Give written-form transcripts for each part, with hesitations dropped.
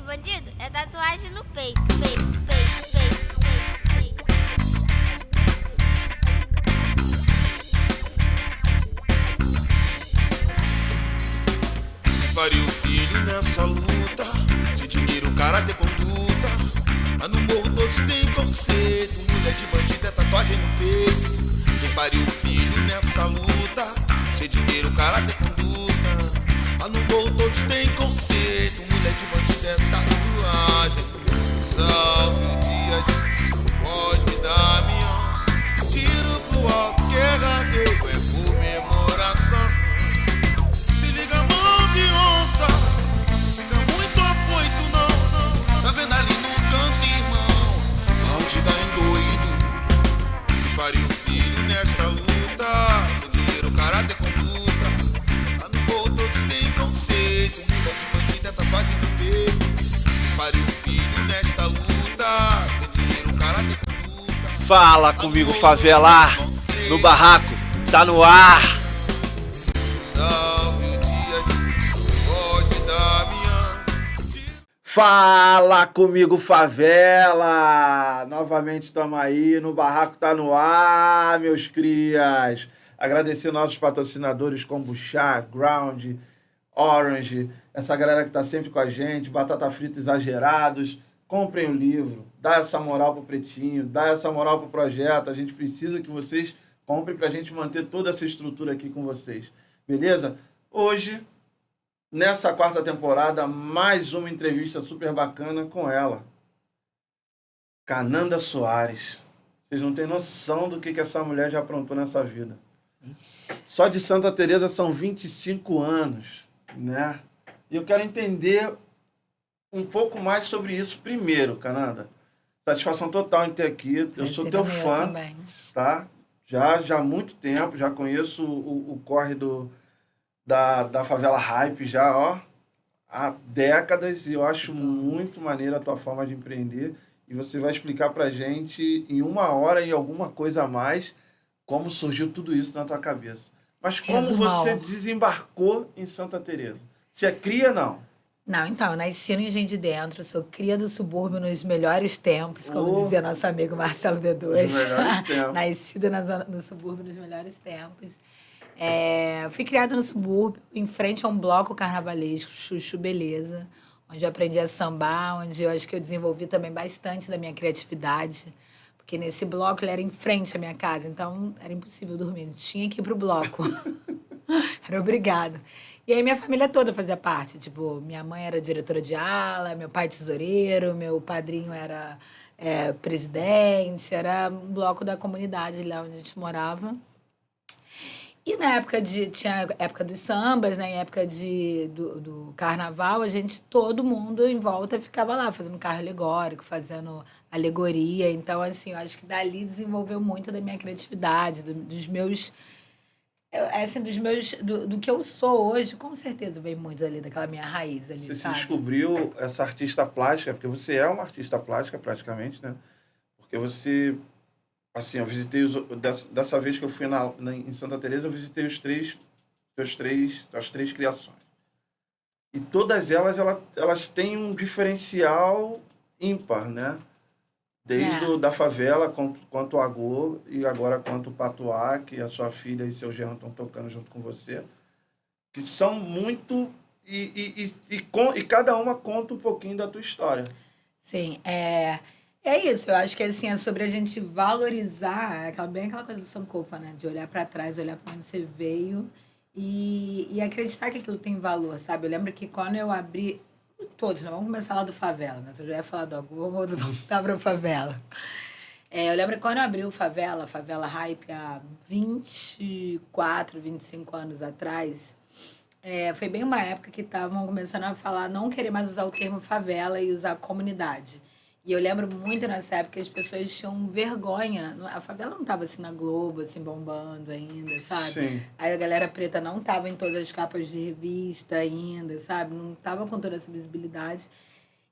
bandido é tatuagem no peito, peito, peito, peito, peito, peito. Pariu filho nessa luta, se dinheiro, caráter, conduta. Lá no morro todos têm conceito, mulher de bandido é tatuagem no peito. Quem pariu filho nessa luta, se dinheiro, caráter, conduta. Lá no morro todos têm conceito, mulher de bandido é tatuagem. Salve o dia de Cosme Damião, tiro pro alto, guerra, rei, é comemoração. Se liga, mão de onça, fica muito afoito, não. Tá vendo ali no canto, irmão, Alde dá endoído. Que pariu filho nesta luta, sem dinheiro, caráter, conduta. Lá no morro todos têm conceito, mulher de bandido é tatuagem no peito. Que pariu filho nesta luta, sem dinheiro, caráter, conduta. Fala comigo, favela, no barraco, tá no ar. Salve o dia de Cosme Damião. Fala comigo, favela! Novamente estamos aí, no barraco tá no ar, meus crias. Agradecer nossos patrocinadores Kombucha, Ground, Orange, essa galera que tá sempre com a gente, Batata Frita Exagerados. Comprem o livro, dá essa moral pro Pretinho, dá essa moral pro projeto. A gente precisa que vocês comprem pra gente manter toda essa estrutura aqui com vocês. Beleza? Hoje, nessa quarta temporada, mais uma entrevista super bacana com ela. Cananda Soares. Vocês não têm noção do que essa mulher já aprontou nessa vida. Só de Santa Teresa são 25 anos, né? E eu quero entender um pouco mais sobre isso primeiro, Cananda. Satisfação total em ter aqui. Eu sou teu fã, também. tá? Já há muito tempo, já conheço o corre da favela Hype, já, ó, há décadas, e eu acho muito maneira a tua forma de empreender, e você vai explicar pra gente em 1 hora e alguma coisa a mais como surgiu tudo isso na tua cabeça. Mas como Resumão. você desembarcou em Santa Teresa? Você é cria, não? Não, então, eu nasci no Engenho de Dentro, sou cria do subúrbio nos melhores tempos, como dizia nosso amigo Marcelo D2. Nos melhores tempos. Nascida no subúrbio nos melhores tempos. Fui criada no subúrbio, em frente a um bloco carnavalesco, Chuchu Beleza, onde eu aprendi a sambar, onde eu acho que eu desenvolvi também bastante da minha criatividade, porque nesse bloco ele era em frente à minha casa, então era impossível dormir, tinha que ir pro bloco. Era obrigada. E aí minha família toda fazia parte, tipo, minha mãe era diretora de ala, meu pai tesoureiro, meu padrinho era presidente, era um bloco da comunidade lá onde a gente morava. E na época tinha a época dos sambas, né? Em época do carnaval, todo mundo em volta ficava lá, fazendo carro alegórico, fazendo alegoria. Então, assim, eu acho que dali desenvolveu muito da minha criatividade, dos meus... do que eu sou hoje, com certeza veio muito ali, daquela minha raiz ali, Você se sabe? descobriu essa artista plástica, porque você é uma artista plástica praticamente, né? Porque você, assim, eu visitei dessa vez que eu fui em Santa Teresa, eu visitei as três criações. E todas elas têm um diferencial ímpar, né? Desde da favela, quanto o Agô, e agora quanto o Patuá, que a sua filha e seu genro estão tocando junto com você, que são muito... E cada uma conta um pouquinho da tua história. Sim, é isso. Eu acho que assim, é sobre a gente valorizar, bem aquela coisa do Sankofa, né? De olhar para trás, olhar para onde você veio e acreditar que aquilo tem valor, sabe? Eu lembro que quando eu abri... Todos, né? Vamos começar lá do favela, mas eu já ia falar do Agô, vamos voltar para favela. Eu lembro que quando eu abri o Favela Hype, há 24, 25 anos atrás, foi bem uma época que estavam começando a falar, não querer mais usar o termo favela e usar comunidade. E eu lembro muito nessa época que as pessoas tinham vergonha. A favela não estava assim na Globo, assim, bombando ainda, sabe? Sim. Aí a galera preta não estava em todas as capas de revista ainda, sabe? Não estava com toda essa visibilidade.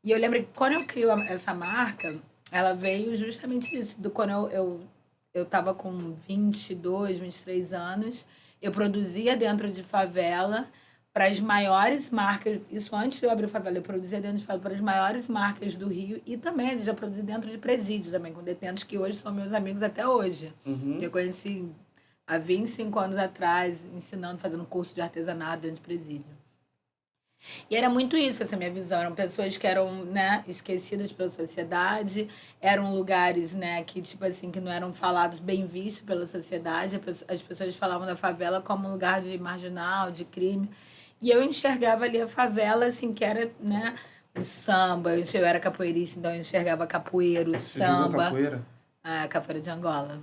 E eu lembro que quando eu crio essa marca, ela veio justamente disso. Quando eu estava com 22, 23 anos, eu produzia dentro de favela para as maiores marcas, isso antes de eu abrir o Favela, eu produzia dentro de favela para as maiores marcas do Rio e também já produzi dentro de presídio também, com detentos que hoje são meus amigos até hoje. Que eu conheci há 25 anos atrás, ensinando, fazendo curso de artesanato dentro de presídio. E era muito isso, essa minha visão. Eram pessoas que eram, né, esquecidas pela sociedade, eram lugares, né, que, tipo assim, que não eram falados, bem vistos pela sociedade. As pessoas falavam da favela como um lugar de marginal, de crime. E eu enxergava ali a favela, assim, que era, né, o samba. Eu era capoeirista, então eu enxergava capoeira, o Você jogou samba. capoeira? Ah, capoeira de Angola.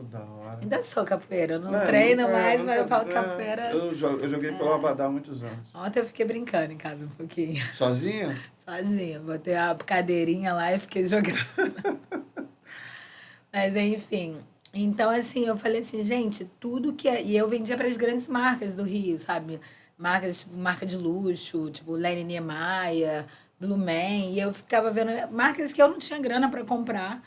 Da hora. Ainda sou capoeira, eu não treino mais, mas eu falo nunca- capoeira. Eu joguei pelo Abadá há muitos anos. Ontem eu fiquei brincando em casa um pouquinho. Sozinha? Sozinha. Botei a cadeirinha lá e fiquei jogando. Mas, enfim. Então, assim, eu falei assim, gente, tudo que é... E eu vendia para as grandes marcas do Rio, sabe? Marcas, tipo, marca de luxo, tipo Lene Niemeyer, Blue Man. E eu ficava vendo marcas que eu não tinha grana para comprar,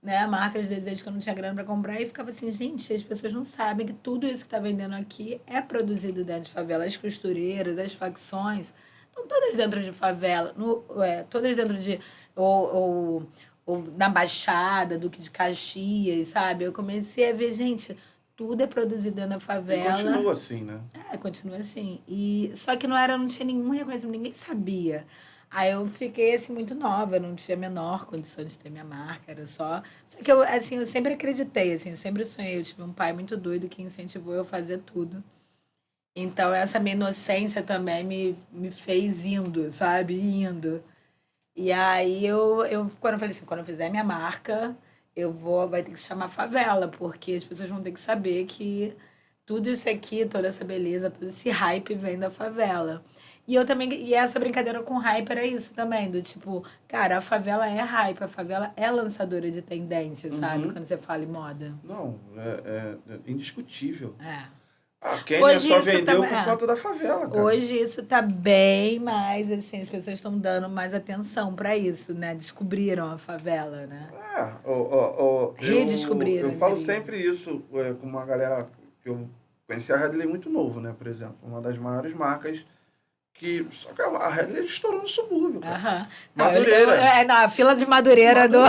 né? Marcas de desejo que eu não tinha grana para comprar. E ficava assim, gente, as pessoas não sabem que tudo isso que está vendendo aqui é produzido dentro de favela. As costureiras, as facções, estão todas dentro de favela. Todas dentro de... ou na Baixada, Duque de Caxias, sabe? Eu comecei a ver, gente, tudo é produzido dentro da E favela. continua assim, né? Continua assim. Só que não tinha nenhum reconhecimento, ninguém sabia. Aí eu fiquei, assim, muito nova, eu não tinha a menor condição de ter minha marca, era só... Só que eu sempre acreditei, assim, eu sempre sonhei, eu tive um pai muito doido que incentivou eu a fazer tudo. Então, essa minha inocência também me fez indo, sabe? Indo. E aí, quando eu falei assim, quando eu fizer minha marca, vai ter que se chamar Favela, porque as pessoas vão ter que saber que tudo isso aqui, toda essa beleza, todo esse hype vem da favela. E essa brincadeira com hype era isso também, do tipo, cara, a favela é hype, a favela é lançadora de tendência, sabe? Quando você fala em moda. Não, é indiscutível. É. A Kenya Hoje só isso vendeu também- por conta da favela, cara. Hoje isso tá bem mais, assim, as pessoas estão dando mais atenção para isso, né? Descobriram a favela, né? Redescobriram, Eu falo diria. sempre isso com uma galera que eu conheci a Redley muito novo, né? Por exemplo, uma das maiores marcas só que a Redley estourou no subúrbio, cara. Aham. Madureira. A fila de Madureira do...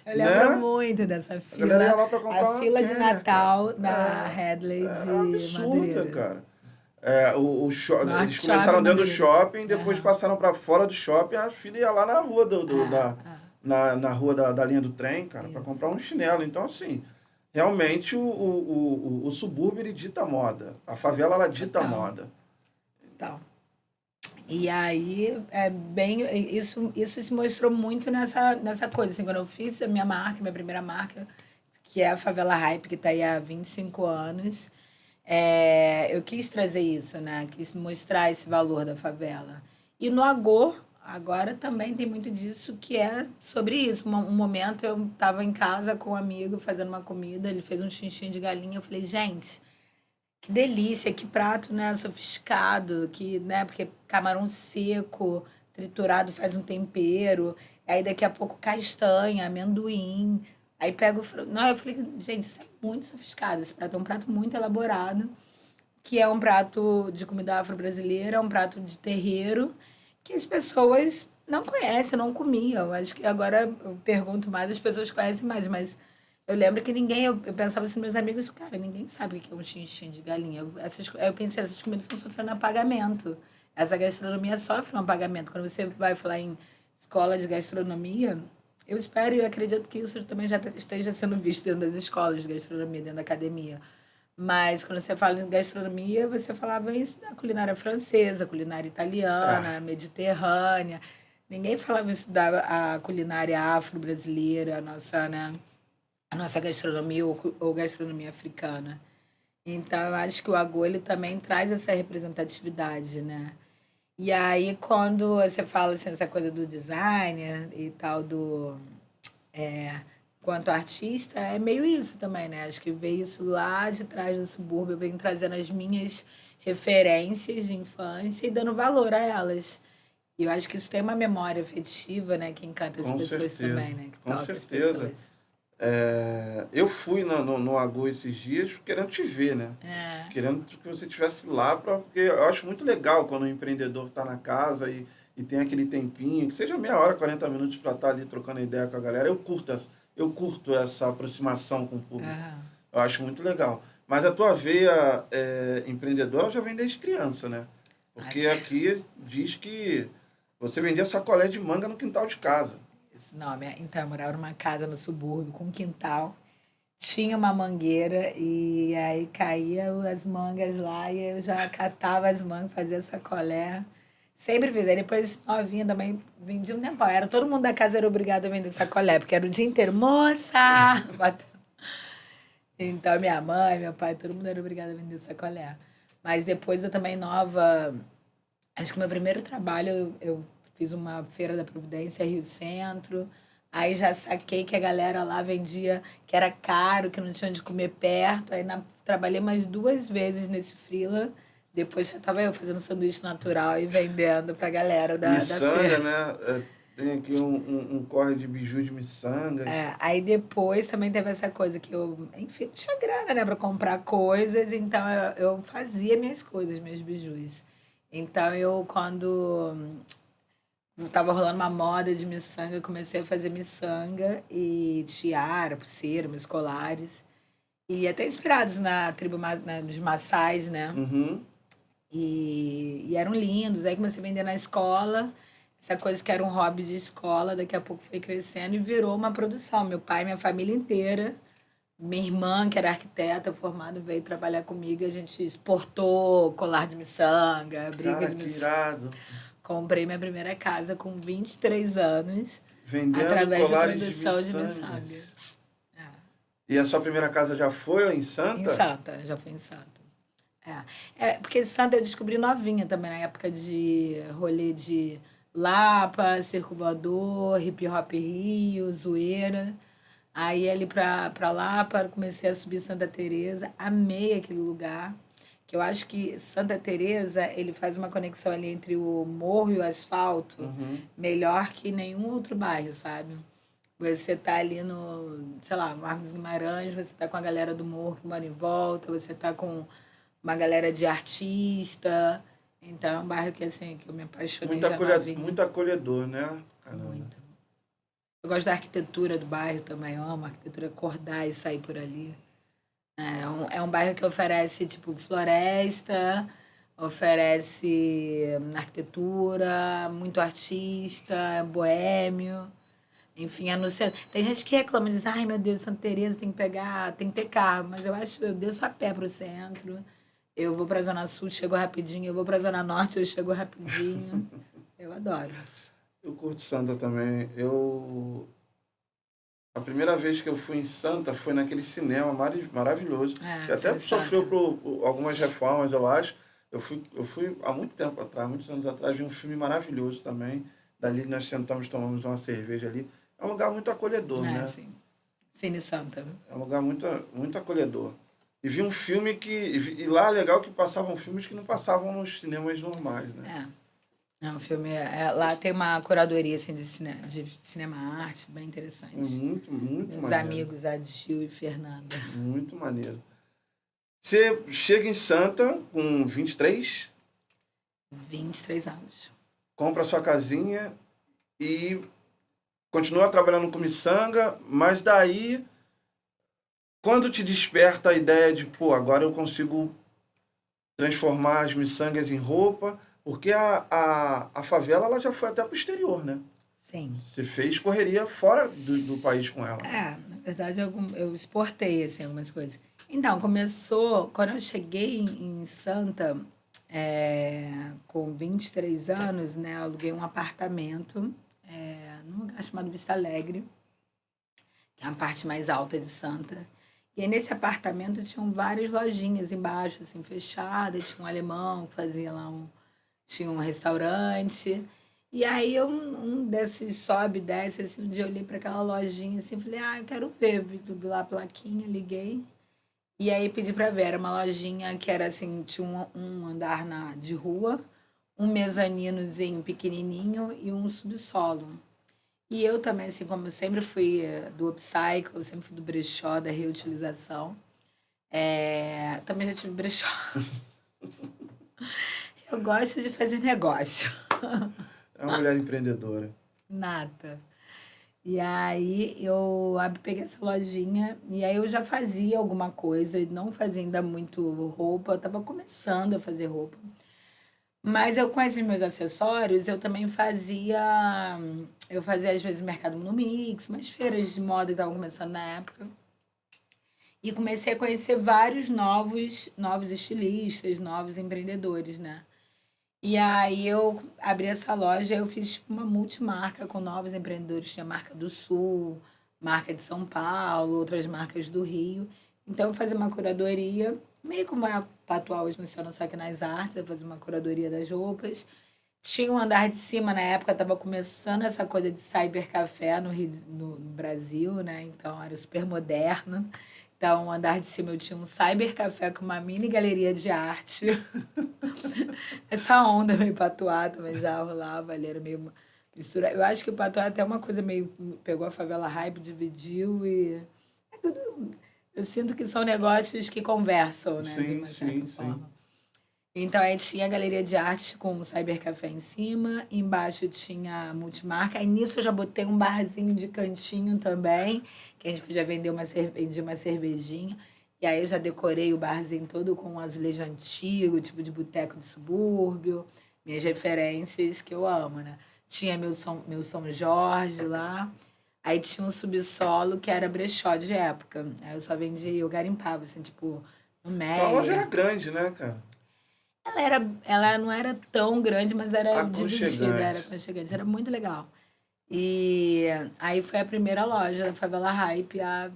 Eu lembro Né? muito dessa A galera ia fila. lá pra comprar A uma fila de Kenner, Natal cara. da Headley de Era absurda, Madureira. cara. No Eles Arte começaram Shopping dentro do Madureira. shopping, depois passaram para fora do shopping, a filha ia lá na rua na rua da linha do trem, cara, para Isso. comprar um chinelo. Então, assim, realmente o subúrbio ele dita a moda. A favela ela dita a Total. moda. Então, e aí, isso se mostrou muito nessa coisa. Assim, quando eu fiz a minha primeira marca, que é a Favela Hype, que está aí há 25 anos, eu quis trazer isso, né? Quis mostrar esse valor da favela. E no agora também tem muito disso, que é sobre isso. Um momento eu estava em casa com um amigo fazendo uma comida, ele fez um chinchim de galinha, eu falei, gente... Que delícia, que prato, né, sofisticado, né, porque camarão seco, triturado faz um tempero, aí daqui a pouco castanha, amendoim, aí pega Não, eu falei, gente, isso é muito sofisticado, esse prato é um prato muito elaborado, que é um prato de comida afro-brasileira, é um prato de terreiro, que as pessoas não conhecem, não comiam. Acho que agora eu pergunto mais, as pessoas conhecem mais, mas... Eu lembro que eu pensava assim, meus amigos, cara, ninguém sabe o que é um chinchim de galinha. Eu pensei, essas comidas estão sofrendo apagamento. Essa gastronomia sofre um apagamento. Quando você vai falar em escola de gastronomia, eu espero e eu acredito que isso também já esteja sendo visto dentro das escolas de gastronomia, dentro da academia. Mas quando você fala em gastronomia, você falava isso da culinária francesa, culinária italiana, mediterrânea. Ninguém falava isso da culinária afro-brasileira, a nossa gastronomia ou gastronomia africana. Então, eu acho que o Agô, ele também traz essa representatividade, né? E aí, quando você fala assim, essa coisa do designer e tal, quanto artista, é meio isso também, né? Acho que veio isso lá de trás do subúrbio, eu venho trazendo as minhas referências de infância e dando valor a elas. E eu acho que isso tem uma memória afetiva, né? Que encanta as Com pessoas certeza. também, né? Que Com toca as certeza. pessoas. Eu fui no Agô esses dias querendo te ver, né? Querendo que você estivesse lá, porque eu acho muito legal quando o empreendedor está na casa e tem aquele tempinho, que seja meia hora, 40 minutos para estar ali trocando ideia com a galera. Eu curto essa aproximação com o público. Aham. Eu acho muito legal. Mas a tua veia empreendedora já vem desde criança, né? Porque Assim. aqui diz que você vendia sacolé de manga no quintal de casa. Esse nome. Então, eu morava numa casa no subúrbio com um quintal. Tinha uma mangueira e aí caía as mangas lá e eu já catava as mangas, fazia sacolé. Sempre fiz. Aí depois, novinha também, vendia um tempão. Todo mundo da casa era obrigado a vender sacolé, porque era o dia inteiro. Moça! Então, minha mãe, meu pai, todo mundo era obrigado a vender sacolé. Mas depois eu também nova. Acho que meu primeiro trabalho eu fiz uma feira da Providência, Rio Centro. Aí já saquei que a galera lá vendia, que era caro, que não tinha onde comer perto. Aí trabalhei mais 2 vezes nesse freela. Depois já estava eu fazendo sanduíche natural e vendendo pra galera da Miçanga, feira. né? Tem aqui um corre de biju de miçanga. Aí depois também teve essa coisa que eu, enfim, não tinha grana, né, pra comprar coisas, então eu fazia minhas coisas, meus bijus. Então quando tava rolando uma moda de miçanga, eu comecei a fazer miçanga e tiara, pulseira, meus colares. E até inspirados na tribo, nos Maçais, né? Uhum. E eram lindos. Aí comecei a vender na escola. Essa coisa que era um hobby de escola, daqui a pouco foi crescendo e virou uma produção. Meu pai, minha família inteira, minha irmã, que era arquiteta formada, veio trabalhar comigo e a gente exportou colar de miçanga, briga Cara, de que miçanga. irado. Comprei minha primeira casa com 23 anos, Vendendo através de colares de produção de miçanga. miçanga. E a sua primeira casa já foi lá em Santa? Em Santa, já fui em Santa. Porque Santa eu descobri novinha também, na época de rolê de Lapa, Circo Voador, Hip Hop Rio, Zoeira. Aí ali pra Lapa, comecei a subir Santa Teresa, amei aquele lugar, que eu acho que Santa Teresa, ele faz uma conexão ali entre o morro e o asfalto, melhor que nenhum outro bairro, sabe? Você tá ali no, sei lá, Marcos Guimarães, você tá com a galera do morro que mora em volta, você tá com uma galera de artista. Então é um bairro que, assim, que eu me apaixonei já novinha. Muito acolhedor, né? Caramba. Muito. Eu gosto da arquitetura do bairro também, eu amo a arquitetura, acordar e sair por ali. É um bairro que oferece, tipo, floresta, oferece arquitetura, muito artista, boêmio. Enfim, é no centro. Tem gente que reclama, diz, ai meu Deus, Santa Teresa tem que ter carro. Mas eu acho, eu desço a pé pro centro, eu vou pra Zona Sul, chego rapidinho, eu vou pra Zona Norte, eu chego rapidinho. Eu adoro. Eu curto Santa também. A primeira vez que eu fui em Santa foi naquele cinema maravilhoso, que até Cine sofreu Santa. por algumas reformas, eu acho. Eu fui há muito tempo atrás, muitos anos atrás, vi um filme maravilhoso também. Dali nós sentamos, tomamos uma cerveja ali. É um lugar muito acolhedor, né? Sim. Cine Santa. É um lugar muito, muito acolhedor. E vi um filme e lá é legal que passavam filmes que não passavam nos cinemas normais, né? O filme lá tem uma curadoria assim, de cinema arte bem interessante. Muito, muito Meus maneiro. amigos, Adil e Fernanda. Muito maneiro. Você chega em Santa com 23, 23 anos. compra sua casinha e continua trabalhando com miçanga, mas daí, quando te desperta a ideia de, pô, agora eu consigo transformar as miçangas em roupa, porque a favela ela já foi até pro exterior, né? Sim. Você fez correria fora do país com ela. Na verdade, eu exportei assim, algumas coisas. Então, começou, quando eu cheguei em Santa, com 23 anos, né, eu aluguei um apartamento num lugar chamado Vista Alegre, que é a parte mais alta de Santa. E aí, nesse apartamento, tinham várias lojinhas embaixo, assim, fechadas. Tinha um alemão que fazia lá tinha um restaurante. E aí, um desses sobe e desce, assim, um dia eu olhei para aquela lojinha, assim, falei, eu quero ver. Vi lá a plaquinha, liguei. E aí, pedi para ver. Era uma lojinha que era, assim, tinha um andar de rua, um mezaninozinho pequenininho e um subsolo. E eu também, assim, como eu sempre fui do upcycle, sempre fui do brechó, da reutilização, também já tive brechó. Eu gosto de fazer negócio. É uma mulher empreendedora. Nada. E aí eu peguei essa lojinha e aí eu já fazia alguma coisa, não fazia ainda muito roupa, eu tava começando a fazer roupa. Mas eu com esses meus acessórios, eu fazia às vezes mercado no Mix, umas feiras de moda que estavam começando na época. E comecei a conhecer vários novos estilistas, novos empreendedores, né? E aí eu abri essa loja, eu fiz tipo uma multimarca com novos empreendedores, tinha marca do Sul, marca de São Paulo, outras marcas do Rio. Então eu fazia uma curadoria, meio como a Patual hoje funciona só que nas artes, eu fazia uma curadoria das roupas. Tinha um andar de cima, na época estava começando essa coisa de cybercafé no Brasil, né? Então era super moderno. Então, o andar de cima eu tinha um cybercafé com uma mini galeria de arte. Essa onda meio patuá também já rolava, ali era meio mistura. Eu acho que o patuá é até uma coisa meio. Pegou a favela hype, dividiu e. É tudo, eu sinto que são negócios que conversam, né? De uma certa forma. Então, aí tinha a galeria de arte com o cybercafé em cima, embaixo tinha a multimarca. Aí nisso eu já botei um barzinho de cantinho também, que a gente podia vender vendia uma cervejinha. E aí eu já decorei o barzinho todo com um azulejo antigo, tipo de boteco de subúrbio, minhas referências que eu amo, né? Tinha meu São Jorge lá. Aí tinha um subsolo que era brechó de época. Aí eu só vendia, eu garimpava, assim, tipo, no Meia. Então a loja era grande, né, cara? Ela não era tão grande, mas era Aconchegante. dividida, era aconchegante, era muito legal. E aí foi a primeira loja da Favela Hype há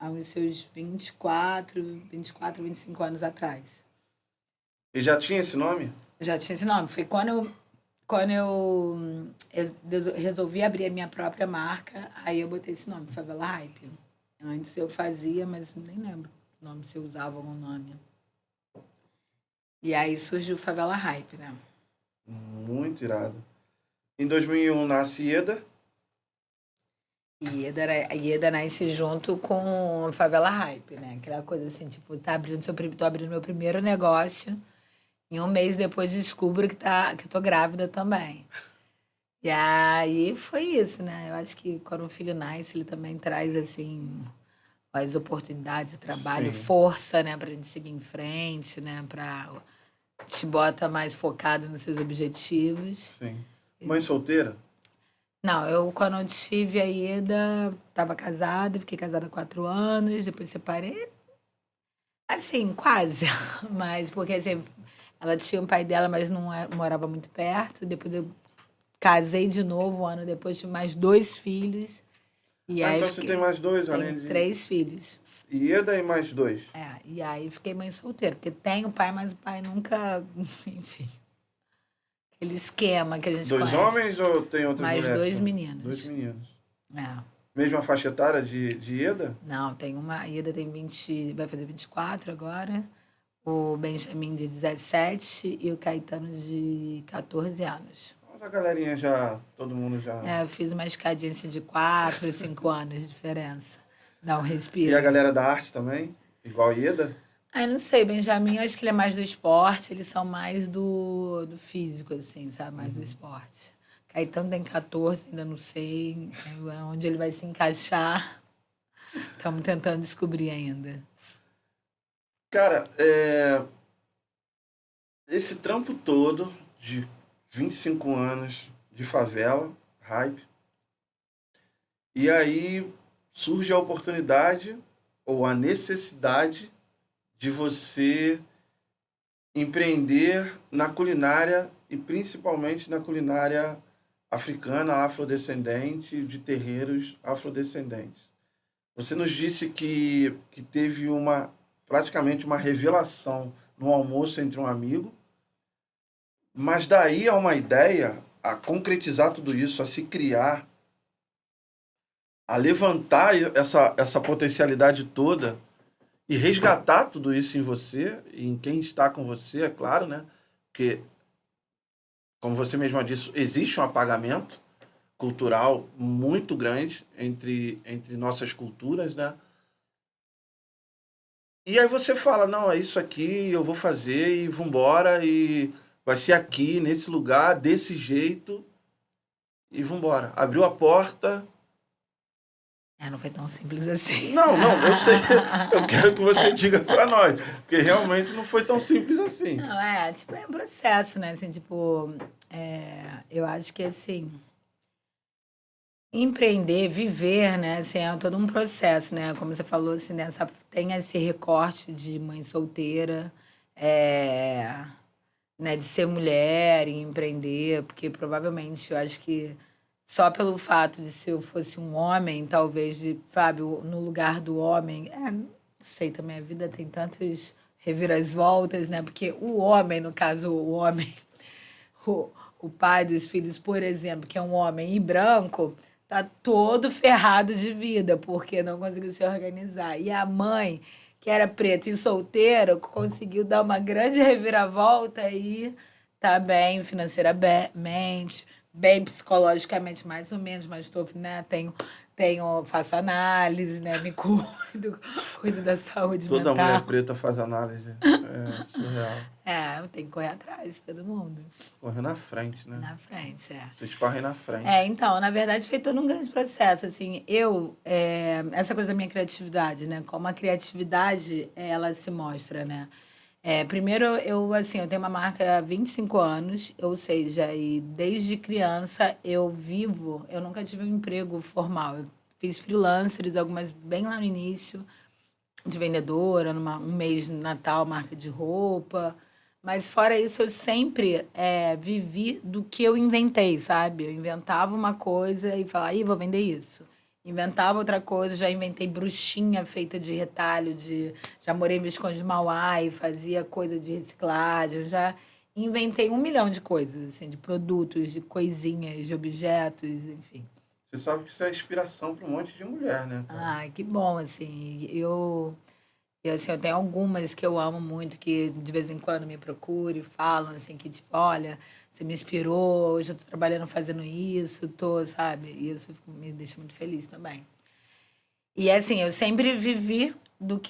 uns seus 24, 25 anos atrás. E já tinha esse nome? Já tinha esse nome. Foi quando eu resolvi abrir a minha própria marca, aí eu botei esse nome, Favela Hype. Antes eu fazia, mas nem lembro o nome, se eu usava algum nome. E aí surgiu Favela Hype, né? Muito irado. Em 2001 nasce Ieda. Ieda nasce junto com Favela Hype, né? Aquela coisa assim, tipo, tô abrindo meu primeiro negócio. E um mês depois descubro que eu tô grávida também. E aí foi isso, né? Eu acho que quando um filho nasce, ele também traz, assim, as oportunidades de trabalho, Sim. força, né? Pra gente seguir em frente, né? Te bota mais focado nos seus objetivos. Sim. Mãe solteira? Não, eu quando eu tive a Ieda, estava casada, fiquei casada há 4 anos, depois separei. Assim, quase. Mas porque assim, ela tinha um pai dela, mas não morava muito perto. Depois eu casei de novo, um ano depois tive mais 2 filhos. E aí Então você tem mais 2, além tenho de... 3 filhos. Ieda e mais 2. E aí fiquei mãe solteira, porque tem o pai, mas o pai nunca, enfim. Aquele esquema que a gente 2 conhece. homens ou tem outras Mais mulheres? 2 meninos. 2 meninos. É. Mesma faixa etária de Ieda? Não, a Ieda tem 20, vai fazer 24 agora. O Benjamin de 17 e o Caetano de 14 anos. A galerinha já, todo mundo já... Eu fiz uma escadinha assim de 4, 5 anos de diferença. Dá um respiro. E a galera da arte também? Igual Ieda? Eu não sei, Benjamin, eu acho que ele é mais do esporte, eles são mais do físico, assim, sabe? Mais do esporte. Caetano tem 14, ainda não sei onde ele vai se encaixar. Estamos tentando descobrir ainda. Cara, esse trampo todo de 25 anos de favela, hype, e aí surge a oportunidade ou a necessidade de você empreender na culinária e principalmente na culinária africana, afrodescendente, de terreiros afrodescendentes. Você nos disse que teve praticamente uma revelação no almoço entre um amigo, mas daí a uma ideia, a concretizar tudo isso, a se criar, a levantar essa potencialidade toda e resgatar tudo isso em você e em quem está com você, é claro, né? Porque, como você mesma disse, existe um apagamento cultural muito grande entre nossas culturas, né? E aí você fala, não, é isso aqui, eu vou fazer e vambora, e vai ser aqui, nesse lugar, desse jeito, e vambora. Abriu a porta. Não foi tão simples assim. Não, eu sei. Eu quero que você diga pra nós, porque realmente não foi tão simples assim. Não, é um processo, né? Assim, eu acho que, assim, empreender, viver, né? Assim, é todo um processo, né? Como você falou, assim, tem esse recorte de mãe solteira, né? De ser mulher e empreender, porque provavelmente eu acho que só pelo fato de se eu fosse um homem, talvez, sabe, no lugar do homem, não sei também, a vida tem tantas reviravoltas, né? Porque o homem, no caso, o homem, o pai dos filhos, por exemplo, que é um homem e branco, tá todo ferrado de vida, porque não conseguiu se organizar. E a mãe, que era preta e solteira, conseguiu dar uma grande reviravolta e tá bem financeiramente, bem psicologicamente, mais ou menos, mas estou, né, faço análise, né, me cuido da saúde Toda mental. mulher preta faz análise. É surreal. Eu tenho que correr atrás, todo mundo. Correr na frente, né? Na frente, Vocês correm na frente. Então, na verdade, foi todo um grande processo, assim, essa coisa da minha criatividade, né, como a criatividade, ela se mostra, né, primeiro, eu tenho uma marca há 25 anos, ou seja, e desde criança eu nunca tive um emprego formal. Eu fiz freelancers, algumas bem lá no início, de vendedora, um mês no Natal, marca de roupa. Mas fora isso, eu sempre vivi do que eu inventei, sabe? Eu inventava uma coisa e falava, vou vender isso. Inventava outra coisa, já inventei bruxinha feita de retalho, já morei em Visconde de Mauá e fazia coisa de reciclagem, eu já inventei 1 milhão de coisas, assim, de produtos, de coisinhas, de objetos, enfim. Você sabe que isso é inspiração para um monte de mulher, né, cara? Que bom, assim, eu tenho algumas que eu amo muito, que de vez em quando me procuram e falam, assim, que tipo, olha, você me inspirou, hoje eu tô trabalhando fazendo isso, sabe? E isso me deixa muito feliz também. E assim, eu sempre vivi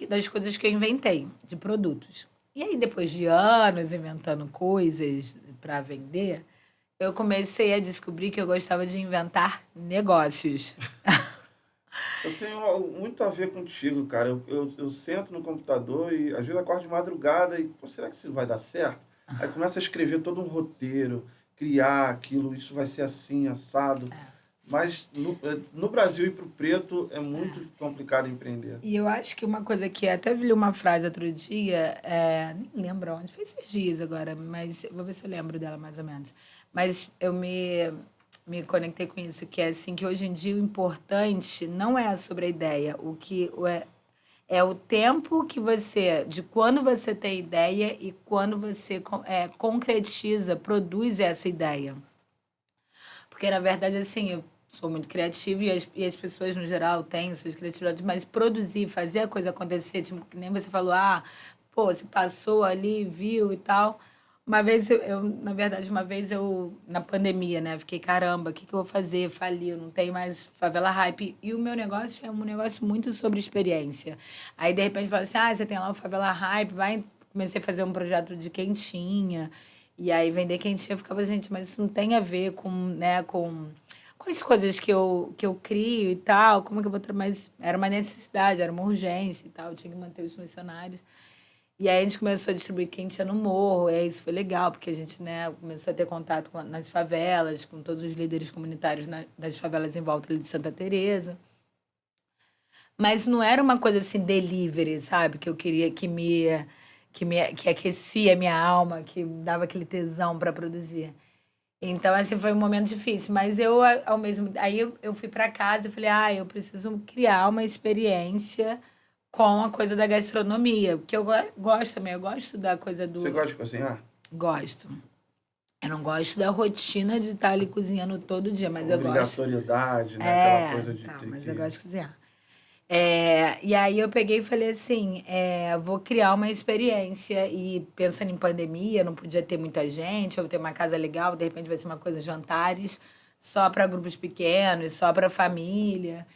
das coisas que eu inventei, de produtos. E aí, depois de anos inventando coisas para vender, eu comecei a descobrir que eu gostava de inventar negócios. Eu tenho muito a ver contigo, cara. Eu sento no computador e às vezes acordo de madrugada e, pô, será que isso vai dar certo? Aí começa a escrever todo um roteiro, criar aquilo, isso vai ser assim, assado. Mas no Brasil e pro preto é muito complicado empreender. E eu acho que uma coisa que até vi uma frase outro dia, nem lembro onde, foi esses dias agora, mas vou ver se eu lembro dela mais ou menos. Mas eu me conectei com isso, que é assim, que hoje em dia o importante não é sobre a ideia, é o tempo de quando você tem ideia e quando você concretiza, produz essa ideia. Porque, na verdade, assim, eu sou muito criativa e as pessoas, no geral, têm suas criatividades, mas produzir, fazer a coisa acontecer, tipo, que nem você falou, você passou ali, viu e tal. Uma vez, na pandemia, né, fiquei, caramba, o que eu vou fazer? Fali, não tem mais Favela Hype. E o meu negócio é um negócio muito sobre experiência. Aí, de repente, fala assim, você tem lá o Favela Hype, comecei a fazer um projeto de quentinha, e aí vender quentinha, eu ficava, gente, mas isso não tem a ver com as coisas que eu crio e tal, como é que eu vou mas era uma necessidade, era uma urgência e tal, eu tinha que manter os funcionários. E aí a gente começou a distribuir quentinha no morro, e aí isso foi legal, porque a gente, né, começou a ter contato nas favelas, com todos os líderes comunitários das favelas em volta ali de Santa Teresa. Mas não era uma coisa assim, delivery, sabe? Que eu queria que aquecia a minha alma, que dava aquele tesão para produzir. Então, assim, foi um momento difícil. Mas aí eu fui para casa e falei, eu preciso criar uma experiência com a coisa da gastronomia. Porque eu gosto também, eu gosto da coisa do... Você gosta de cozinhar? Gosto. Eu não gosto da rotina de estar ali cozinhando todo dia, mas eu gosto... Obrigatoriedade, né? Aquela coisa de ter mas que... eu gosto de cozinhar. E aí eu peguei e falei assim, vou criar uma experiência e pensando em pandemia, não podia ter muita gente, eu vou ter uma casa legal, de repente vai ser uma coisa jantares, só para grupos pequenos, só para família.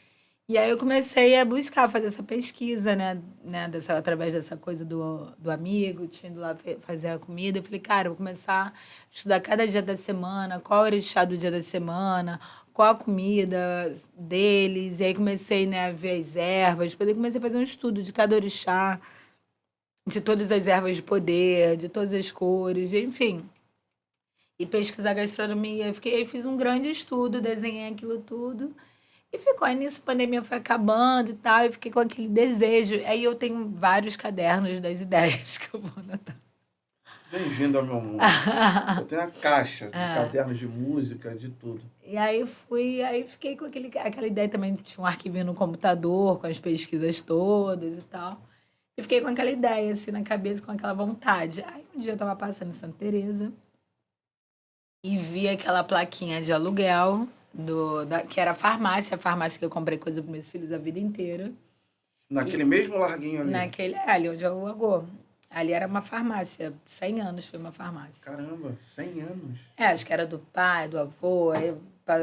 E aí eu comecei a buscar, fazer essa pesquisa, através dessa coisa do amigo, tinha ido lá fazer a comida. Eu falei, cara, eu vou começar a estudar cada dia da semana, qual o orixá do dia da semana, qual a comida deles. E aí comecei, né, a ver as ervas. Depois eu comecei a fazer um estudo de cada orixá, de todas as ervas de poder, de todas as cores, enfim. E pesquisar gastronomia. Fiz um grande estudo, desenhei aquilo tudo. E ficou. Aí nisso a pandemia foi acabando e tal, e fiquei com aquele desejo. Aí eu tenho vários cadernos das ideias que eu vou anotar. Bem-vindo ao meu mundo. Eu tenho uma caixa de cadernos de música, de tudo. E aí fiquei com aquela ideia também, tinha um arquivinho no computador, com as pesquisas todas e tal. E fiquei com aquela ideia, assim, na cabeça, com aquela vontade. Aí um dia eu tava passando em Santa Teresa e vi aquela plaquinha de aluguel, que era a farmácia que eu comprei coisa para meus filhos a vida inteira. Naquele mesmo larguinho ali? Ali onde é o Agô. Ali era uma farmácia, 100 anos foi uma farmácia. Caramba, 100 anos? Acho que era do pai, do avô. Aí,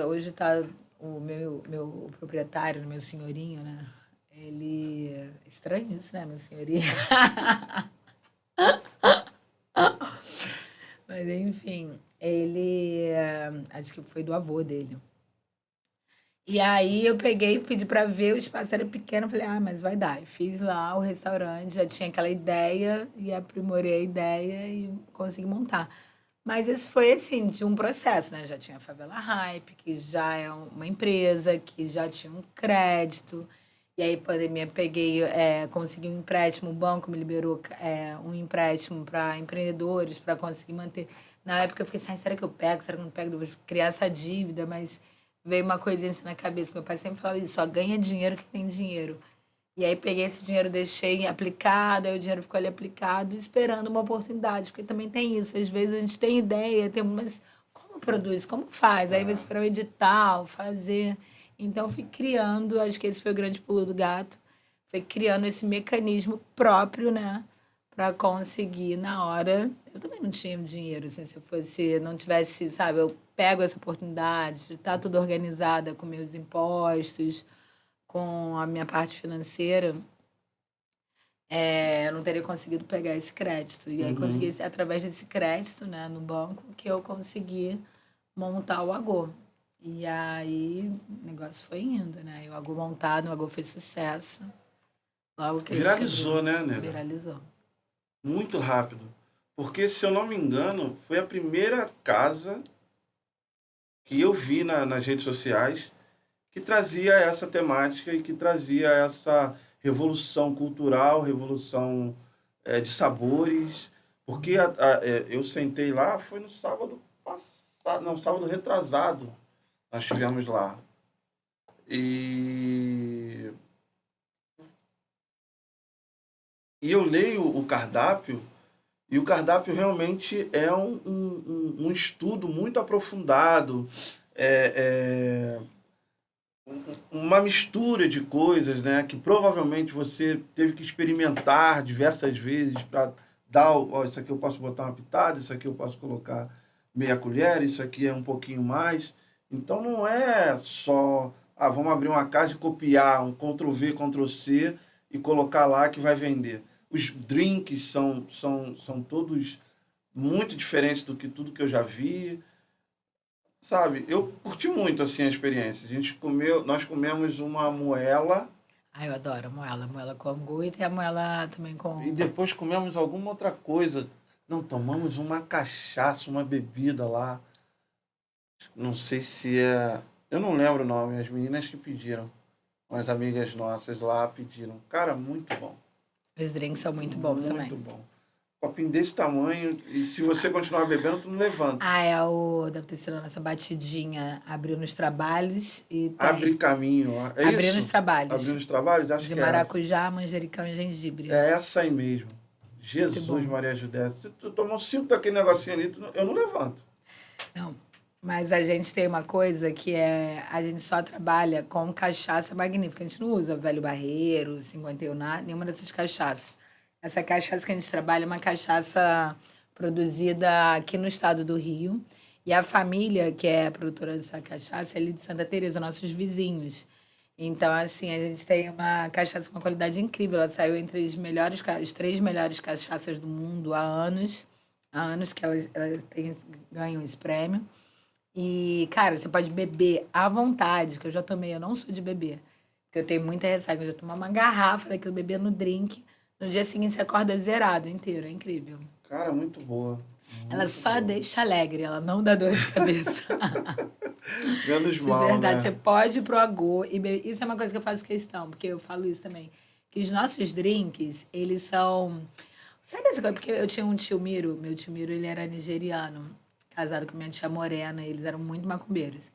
hoje está o meu proprietário, meu senhorinho, né? Ele... Estranho isso, né, meu senhorinho? Mas, enfim, ele... Acho que foi do avô dele. E aí eu peguei, pedi para ver, o espaço era pequeno, falei, mas vai dar. E fiz lá o restaurante, já tinha aquela ideia, e aprimorei a ideia e consegui montar. Mas esse foi, assim, de um processo, né? Já tinha a Favela Hype, que já é uma empresa, que já tinha um crédito. E aí, pandemia, consegui um empréstimo, o banco me liberou um empréstimo para empreendedores, para conseguir manter. Na época eu fiquei assim, será que eu pego? Será que eu não pego? Eu vou criar essa dívida, mas... Veio uma coisinha assim na cabeça. Meu pai sempre falava isso, só ganha dinheiro que tem dinheiro. E aí peguei esse dinheiro, deixei aplicado, aí o dinheiro ficou ali aplicado, esperando uma oportunidade. Porque também tem isso, às vezes a gente tem ideia, mas como produz, como faz? Aí vai esperar o edital, fazer. Então fui criando, acho que esse foi o grande pulo do gato, foi criando esse mecanismo próprio, né? Para conseguir na hora. Eu também não tinha dinheiro, assim, se não tivesse, sabe, eu pego essa oportunidade de estar tudo organizada com meus impostos, com a minha parte financeira, eu não teria conseguido pegar esse crédito. E aí consegui, através desse crédito, né, no banco, que eu consegui montar o Agô. E aí o negócio foi indo, né? E o Agô montado, o Agô fez sucesso. Logo que Viralizou, né, Nega? Viralizou. Muito rápido. Porque, se eu não me engano, foi a primeira casa que eu vi nas redes sociais que trazia essa temática e que trazia essa revolução cultural, revolução de sabores. Porque eu sentei lá, foi no sábado passado, não, sábado retrasado, nós estivemos lá. E eu leio o cardápio, e o cardápio realmente é um estudo muito aprofundado, uma mistura de coisas, né, que provavelmente você teve que experimentar diversas vezes para dar, isso aqui eu posso botar uma pitada, isso aqui eu posso colocar meia colher, isso aqui é um pouquinho mais. Então não é só, vamos abrir uma casa e copiar, um Ctrl-V, Ctrl-C e colocar lá que vai vender. Os drinks são todos muito diferentes do que tudo que eu já vi. Sabe, eu curti muito assim a experiência. Nós comemos uma moela. Eu adoro a moela com angu e tem a moela também com... E depois comemos alguma outra coisa. Não, tomamos uma cachaça, uma bebida lá. Não sei se é... Eu não lembro o nome, as meninas que pediram. Umas amigas nossas lá pediram. Cara, muito bom. Os drinks são muito bons também. Muito bom. Copinho desse tamanho, e se você continuar bebendo, tu não levanta. Deve ter sido a nossa batidinha, abriu nos trabalhos e tem... Abre caminho. É abriu isso? nos trabalhos. Abriu nos trabalhos? Acho de que maracujá, manjericão e gengibre. É essa aí mesmo. Jesus, Maria Judé. Se tu tomar 5 daquele negocinho ali, eu não levanto. Não, mas a gente tem uma coisa que a gente só trabalha com cachaça magnífica. A gente não usa velho barreiro, 51, nenhuma dessas cachaças. Essa cachaça que a gente trabalha é uma cachaça produzida aqui no estado do Rio E a família, que é a produtora dessa cachaça, é ali de Santa Teresa, nossos vizinhos. Então, assim, a gente tem uma cachaça com uma qualidade incrível. Ela saiu entre as 3 melhores cachaças do mundo há anos. Há anos que elas ganham esse prêmio. E, cara, você pode beber à vontade, que eu já tomei, eu não sou de beber. Porque eu tenho muita ressaca. Eu já tomei uma garrafa daquilo, beber no drink. No dia seguinte, você acorda zerado inteiro. É incrível. Cara, muito boa. Ela Muito só boa. deixa alegre, ela não dá dor de cabeça. Menos Isso é mal, verdade. né? Você pode ir pro Agô e beber. Isso é uma coisa que eu faço questão, porque eu falo isso também. Que os nossos drinks, eles são. Sabe essa coisa? Porque eu tinha um tio Miro, meu tio Miro, ele era nigeriano, casado com minha tia Morena, e eles eram muito macumbeiros.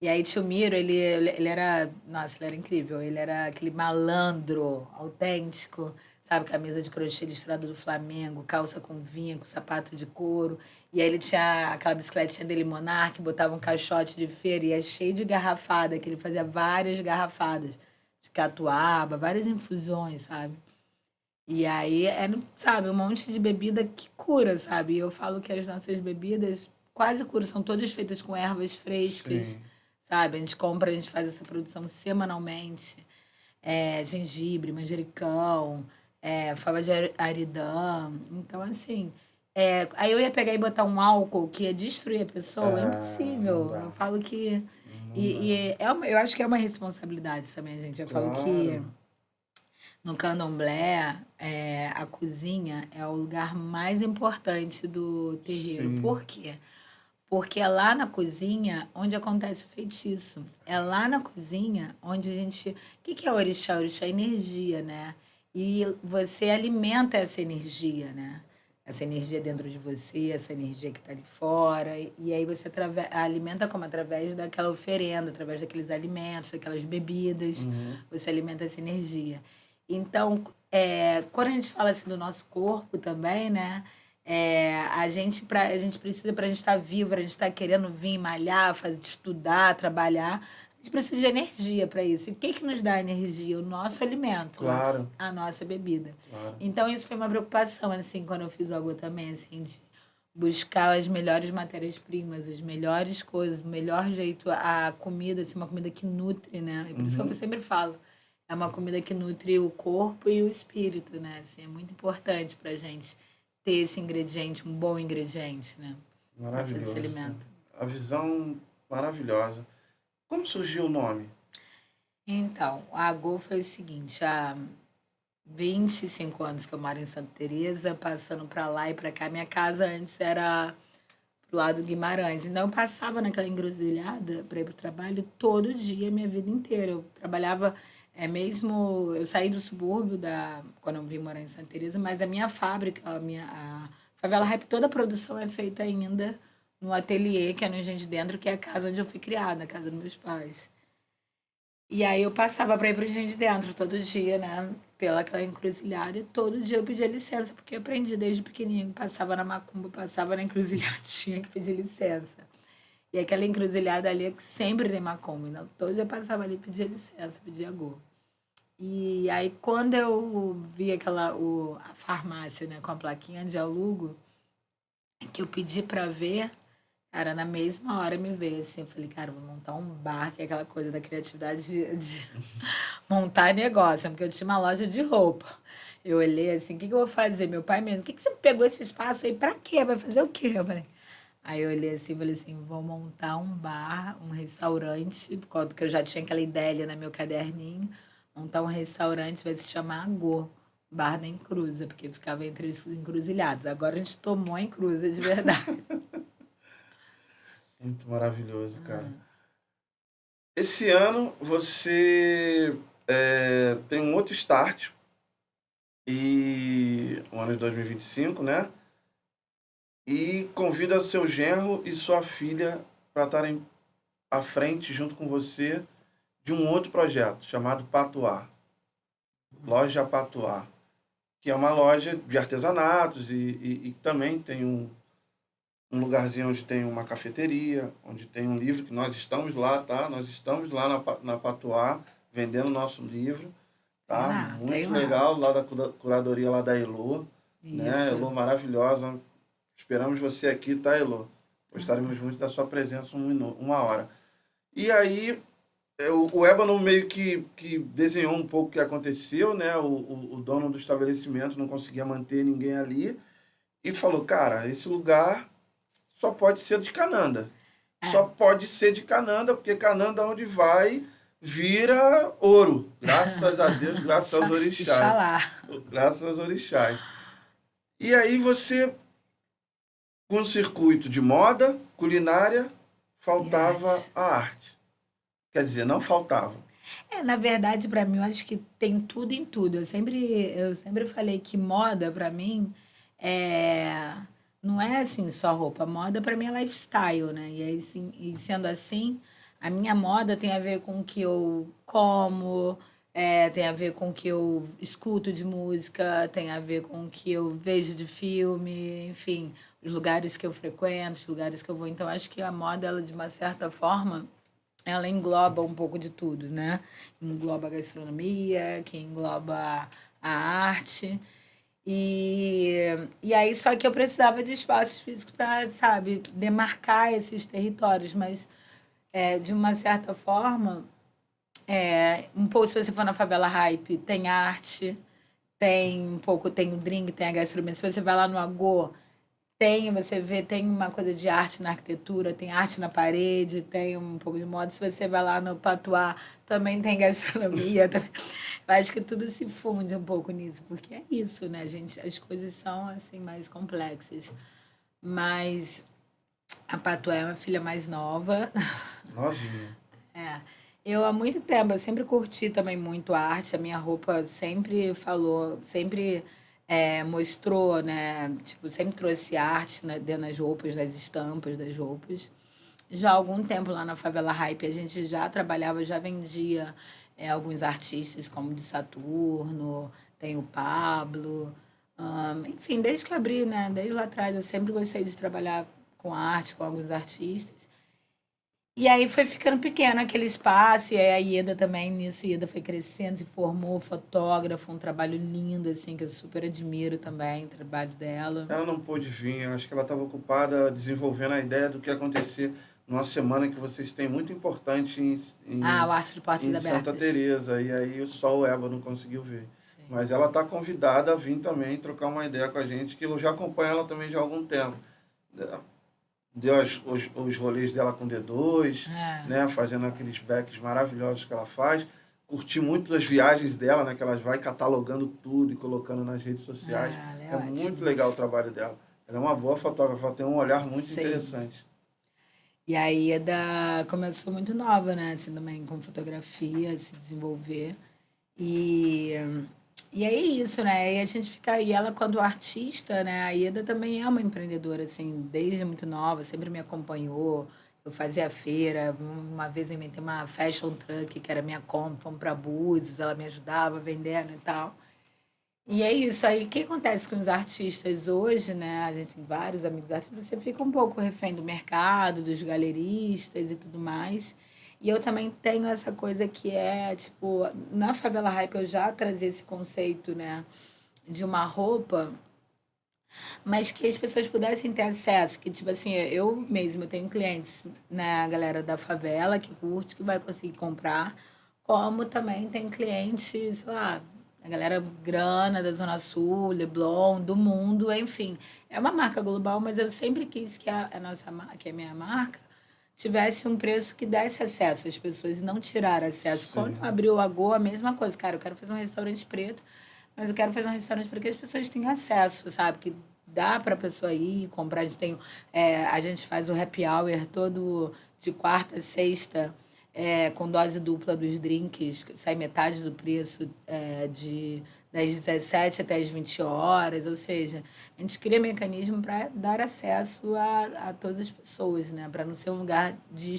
E aí, tio Miro, ele era. Nossa, ele era incrível. Ele era aquele malandro autêntico, sabe? Camisa de crochê listrada do Flamengo, calça com vinha, com sapato de couro. E aí, ele tinha aquela bicicletinha dele, Monark, botava um caixote de feira e é cheio de garrafada, que ele fazia várias garrafadas de catuaba, várias infusões, sabe? E aí, sabe, um monte de bebida que cura, sabe? E eu falo que as nossas bebidas quase curam, são todas feitas com ervas frescas, Sim. sabe? A gente compra, a gente faz essa produção semanalmente. Gengibre, manjericão, fava de aridã. Então, assim, aí eu ia pegar e botar um álcool que ia destruir a pessoa, é Não impossível. dá. Eu falo que... Não dá. eu acho que é uma responsabilidade também, gente. Eu falo que... Claro. No candomblé, a cozinha é o lugar mais importante do terreiro. Sim. Por quê? Porque é lá na cozinha onde acontece o feitiço. É lá na cozinha onde a gente. O que é orixá? Orixá é energia, né? E você alimenta essa energia, né? Essa energia dentro de você, essa energia que está ali fora. E aí você alimenta como? Através daquela oferenda, através daqueles alimentos, daquelas bebidas. Você alimenta essa energia. Então, quando a gente fala assim do nosso corpo também, né? A gente precisa, para a gente estar vivo, para a gente estar querendo vir malhar, estudar, trabalhar, a gente precisa de energia para isso. E o que nos dá energia? O nosso alimento, né? Claro. A nossa bebida. Claro. Então, isso foi uma preocupação, assim, quando eu fiz o Agô também, assim, de buscar as melhores matérias-primas, as melhores coisas, o melhor jeito, a comida, assim, uma comida que nutre, né? E por isso que eu sempre falo, é uma comida que nutre o corpo e o espírito, né? Assim, é muito importante pra gente ter esse ingrediente, um bom ingrediente, né? Pra fazer Maravilhoso. esse alimento. A visão maravilhosa. Como surgiu o nome? Então, a Agô foi o seguinte, há 25 anos que eu moro em Santa Teresa, passando pra lá e pra cá. Minha casa antes era pro lado do Guimarães. Então, eu passava naquela encruzilhada para ir pro trabalho todo dia, minha vida inteira. Eu trabalhava, mesmo... Eu saí do subúrbio quando eu vim morar em Santa Teresa, mas a minha fábrica, a Favela Rap, toda a produção é feita ainda no ateliê, que é no Engenho de Dentro, que é a casa onde eu fui criada, a casa dos meus pais. E aí eu passava para ir pro Engenho de Dentro todo dia, né? Pelaquela encruzilhada. E todo dia eu pedia licença, porque eu aprendi desde pequenininho. Passava na macumba, passava na encruzilhada, tinha que pedir licença. E aquela encruzilhada ali é que sempre tem macumba. Então, todo dia eu passava ali e pedia licença, pedia Agô. E aí, quando eu vi a farmácia, né, com a plaquinha de alugo, que eu pedi para ver, cara, na mesma hora me veio assim, eu falei, cara, vou montar um bar, que é aquela coisa da criatividade de montar negócio, porque eu tinha uma loja de roupa. Eu olhei assim, o que eu vou fazer? Meu pai mesmo, o que você pegou esse espaço aí pra quê? Vai fazer o quê? Eu falei, aí eu olhei assim e falei assim, vou montar um bar, um restaurante, porque eu já tinha aquela ideia ali no meu caderninho, montar um restaurante, vai se chamar Agô. Bar da Encruza, porque ficava entre os encruzilhados. Agora a gente tomou a encruza de verdade. Muito maravilhoso, cara. Esse ano você tem um outro start. E o ano de 2025, né? E convida seu genro e sua filha para estarem à frente, junto com você, de um outro projeto chamado Patuá. Loja Patuá. Que é uma loja de artesanatos e também tem um lugarzinho onde tem uma cafeteria, onde tem um livro, que nós estamos lá, tá? Nós estamos lá na Patuá, vendendo nosso livro, tá? Muito legal, lá da curadoria lá da Elô, né? Elô maravilhosa. Esperamos você aqui, tá, Elô? Gostaríamos muito da sua presença uma hora. E aí, o Ébano meio que desenhou um pouco o que aconteceu, né? O dono do estabelecimento não conseguia manter ninguém ali e falou, cara, esse lugar só pode ser de Cananda. Só pode ser de Cananda, porque Cananda, onde vai, vira ouro. Graças a Deus, graças aos orixás. Inxalá. Graças aos orixás. E aí você, com o circuito de moda, culinária, faltava a arte. Quer dizer, não faltava. Na verdade, para mim, eu acho que tem tudo em tudo. Eu sempre falei que moda, para mim, não é assim só roupa. Moda, para mim, é lifestyle, né? E aí, e sendo assim, a minha moda tem a ver com o que eu como, tem a ver com o que eu escuto de música, tem a ver com o que eu vejo de filme, enfim, os lugares que eu frequento, os lugares que eu vou. Então, acho que a moda, ela, de uma certa forma, ela engloba um pouco de tudo, né? Engloba a gastronomia, que engloba a arte. E aí, só que eu precisava de espaços físicos para, sabe, demarcar esses territórios. Mas, de uma certa forma, um pouco, se você for na Favela Hype, tem arte, tem um pouco, tem o drink, tem a gastronomia. Se você vai lá no Agô, você vê, tem uma coisa de arte na arquitetura, tem arte na parede, tem um pouco de moda. Se você vai lá no Patuá, também tem gastronomia. Também. Eu acho que tudo se funde um pouco nisso, porque é isso, né, gente? As coisas são, assim, mais complexas. Mas a Patuá é uma filha mais nova. Novinha. Eu, há muito tempo, eu sempre curti também muito a arte. A minha roupa sempre mostrou, né? Tipo, sempre trouxe arte, né, dentro das roupas, das estampas das roupas. Já há algum tempo lá na Favela Hype, a gente já trabalhava, já vendia alguns artistas, como de Saturno, tem o Pablo. Enfim, desde que eu abri, né? Desde lá atrás, eu sempre gostei de trabalhar com arte, com alguns artistas. E aí foi ficando pequeno aquele espaço, e aí a Ieda também, nisso, a Ieda foi crescendo, se formou fotógrafa, um trabalho lindo, assim, que eu super admiro também, o trabalho dela. Ela não pôde vir, eu acho que ela estava ocupada desenvolvendo a ideia do que ia acontecer numa semana que vocês têm muito importante O Arte de Portas em Abertas. Santa Teresa, e aí só o Eba não conseguiu ver. Sim. Mas ela está convidada a vir também trocar uma ideia com a gente, que eu já acompanho ela também já há algum tempo. Deu os rolês dela com D2, né, fazendo aqueles backs maravilhosos que ela faz. Curti muito as viagens dela, né, que ela vai catalogando tudo e colocando nas redes sociais. É ótimo. Muito legal o trabalho dela. Ela é uma boa fotógrafa, ela tem um olhar muito Sim. interessante. E a Ieda começou muito nova, né, assim, também com fotografia, se desenvolver. E é isso, né? E a gente fica. E ela, quando artista, né? A Ieda também é uma empreendedora, assim, desde muito nova, sempre me acompanhou. Eu fazia feira, uma vez eu inventei uma fashion truck, que era minha compra, fomos para Búzios, ela me ajudava vendendo e tal. E é isso. Aí, o que acontece com os artistas hoje, né? A gente tem vários amigos artistas, você fica um pouco refém do mercado, dos galeristas e tudo mais. E eu também tenho essa coisa que é, tipo, na Favela Hype eu já trazia esse conceito, né, de uma roupa, mas que as pessoas pudessem ter acesso, que, tipo assim, eu tenho clientes, né, a galera da favela que curte, que vai conseguir comprar, como também tem clientes, sei lá, a galera grana da Zona Sul, Leblon, do mundo, enfim. É uma marca global, mas eu sempre quis que que a minha marca tivesse um preço que desse acesso às pessoas e não tirar acesso. Sim. Quando abriu a Go, a mesma coisa. Cara, eu quero fazer um restaurante preto, mas eu quero fazer um restaurante para que as pessoas tenham acesso, sabe? Que dá para a pessoa ir comprar. A gente faz o happy hour todo de quarta a sexta, com dose dupla dos drinks, sai metade do preço das 17 até as 20 horas, ou seja, a gente cria mecanismo para dar acesso a todas as pessoas, né? Para não ser um lugar de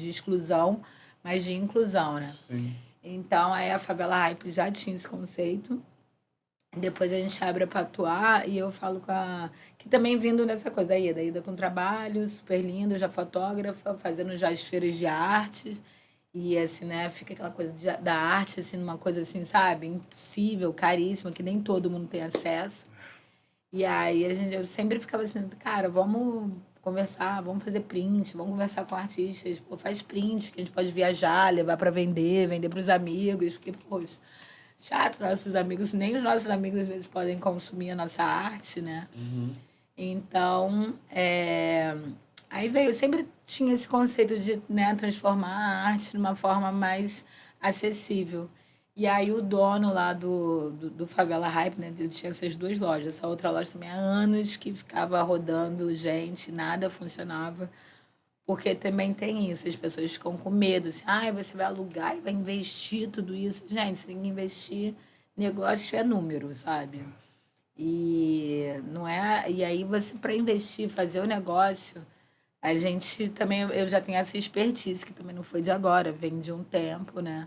exclusão, mas de inclusão, né? Sim. Então, aí a Favela Hype já tinha esse conceito. Depois a gente abre a Patuá e eu falo que também vindo nessa coisa, da Ida com trabalho, super lindo, já fotógrafa, fazendo já as feiras de artes. E, assim, né, fica aquela coisa da arte, assim, numa coisa, assim, sabe? Impossível, caríssima, que nem todo mundo tem acesso. E aí eu sempre ficava assim, cara, vamos conversar, vamos fazer print, vamos conversar com artistas, pô, faz print, que a gente pode viajar, levar para vender para os amigos, porque, poxa, chato, nossos amigos, nem os nossos amigos às vezes podem consumir a nossa arte, né? Então, aí veio, eu sempre tinha esse conceito de, né, transformar a arte de uma forma mais acessível. E aí o dono lá do Favela Hype, né, ele tinha essas 2 lojas. Essa outra loja também há anos que ficava rodando gente, nada funcionava. Porque também tem isso, as pessoas ficam com medo, assim, você vai alugar e vai investir tudo isso. Gente, você tem que investir, negócio é número, sabe? E não é. E aí você, para investir, fazer o negócio, a gente também, eu já tenho essa expertise, que também não foi de agora, vem de um tempo, né?